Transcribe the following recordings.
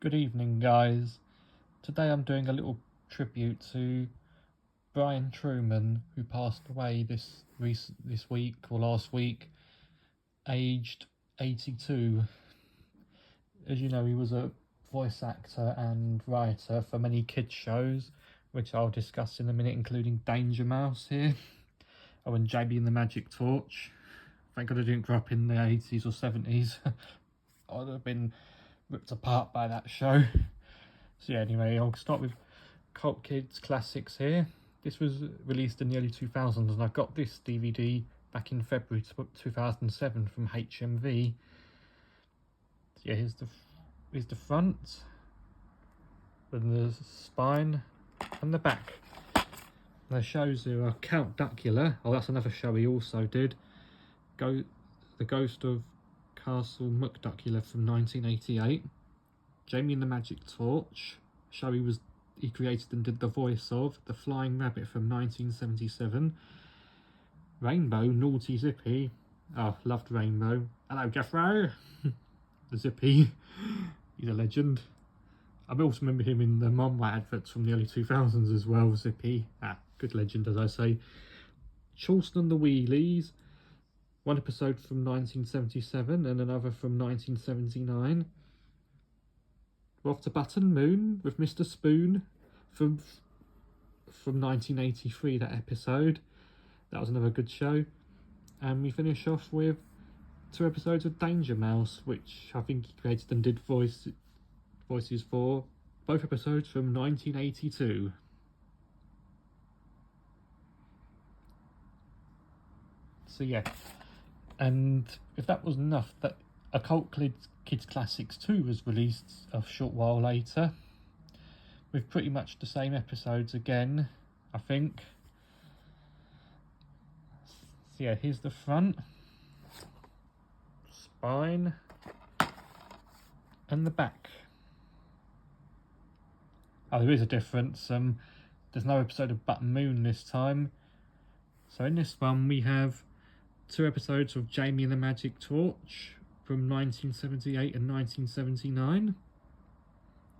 Good evening, guys. Today I'm doing a little tribute to Brian Truman, who passed away this week or last week, aged 82. As you know, he was a voice actor and writer for many kids shows, which I'll discuss in a minute, including Danger Mouse here. Oh, and Jamie and the Magic Torch. Thank God I didn't grow up in the 80s or 70s. I'd have been ripped apart by that show. So yeah, anyway, I'll start with Cult Kids Classics here. This was released in the early 2000s, and I got this DVD back in February 2007 from HMV. So yeah, here's the front, then the spine, and the back. And the shows here are Count Duckula. Oh, that's another show he also did. The Ghost of Castle Muckduckula from 1988. Jamie and the Magic Torch, show he created and did the voice of. The Flying Rabbit from 1977. Rainbow, Naughty Zippy. Oh, loved Rainbow. Hello, Jeffro. The Zippy. He's a legend. I also remember him in the Mumwat adverts from the early 2000s as well, Zippy. Good legend, as I say. Charleston and the Wheelies. One episode from 1977 and another from 1979. We're off to Button Moon with Mr. Spoon from 1983, that episode. That was another good show. And we finish off with 2 episodes of Danger Mouse, which I think he created and did voices for. Both episodes from 1982. So yeah, and if that wasn't enough, that Occult Kids Classics 2 was released a short while later, with pretty much the same episodes again, I think. So yeah, here's the front, spine, and the back. Oh, there is a difference. There's no episode of Button Moon this time. So in this one we have 2 episodes of Jamie and the Magic Torch from 1978 and 1979.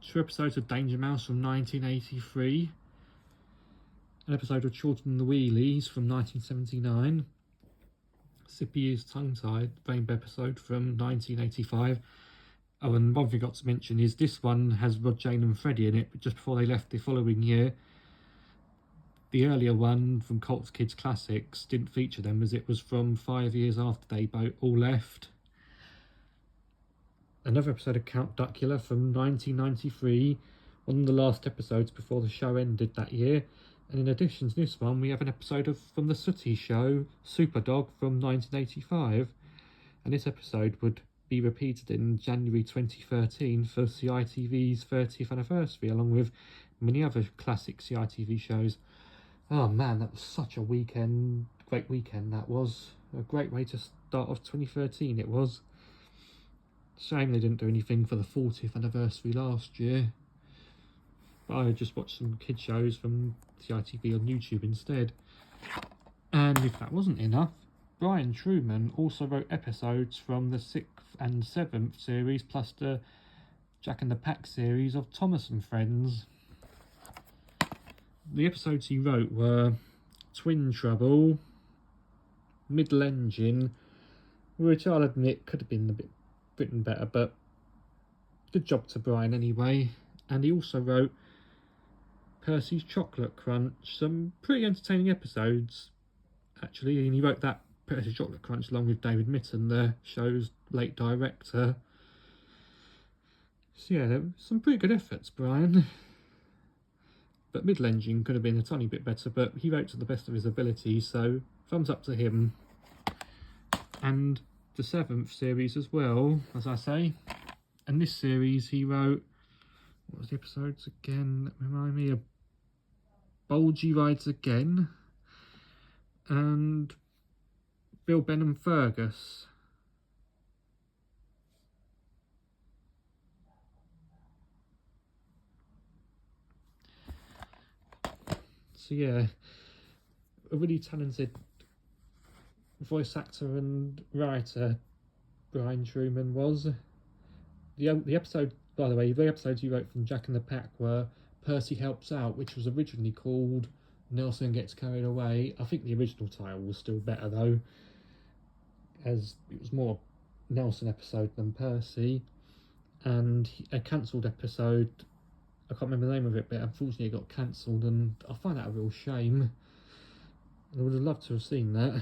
2 episodes of Danger Mouse from 1983. An episode of Children and the Wheelies from 1979. Sippy is Tongue-Tied, Rainbow episode from 1985. Oh, and one thing I forgot to mention is this one has Rod, Jane and Freddie in it, but just before they left the following year. The earlier one from Cult Kids Classics didn't feature them, as it was from 5 years after they all left. Another episode of Count Duckula from 1993, one of the last episodes before the show ended that year. And in addition to this one, we have an episode from the Sooty show, Superdog, from 1985. And this episode would be repeated in January 2013 for CITV's 30th anniversary, along with many other classic CITV shows. Oh man, that was such a great weekend that was. A great way to start off 2013 it was. Shame they didn't do anything for the 40th anniversary last year. But I just watched some kid shows from CITV on YouTube instead. And if that wasn't enough, Brian Truman also wrote episodes from the 6th and 7th series, plus the Jack and the Pack series of Thomas and Friends. The episodes he wrote were Twin Trouble, Middle Engine, which I'll admit could have been a bit written better, but good job to Brian anyway. And he also wrote Percy's Chocolate Crunch, some pretty entertaining episodes actually, and he wrote that Percy's Chocolate Crunch along with David Mitton, the show's late director. So yeah, there were some pretty good efforts, Brian. But Middle Engine could have been a tiny bit better, but he wrote to the best of his ability, so thumbs up to him. And the 7th series as well, as I say. And this series he wrote, what was the episodes again? Remind me of Bulgy Rides Again and Bill, Ben and Fergus. So yeah, a really talented voice actor and writer Brian Truman was. The episode By the way, the episodes he wrote from Jack in the Pack were Percy Helps Out, which was originally called Nelson Gets Carried Away. I think the original title was still better though, as it was more Nelson episode than Percy. And a cancelled episode, I can't remember the name of it, but unfortunately it got cancelled, and I find that a real shame. I would have loved to have seen that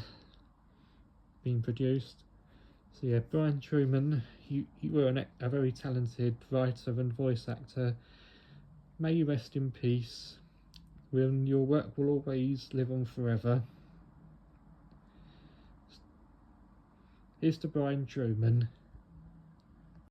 being produced. So yeah, Brian Truman, you were a very talented writer and voice actor. May you rest in peace. Your work will always live on forever. Here's to Brian Truman.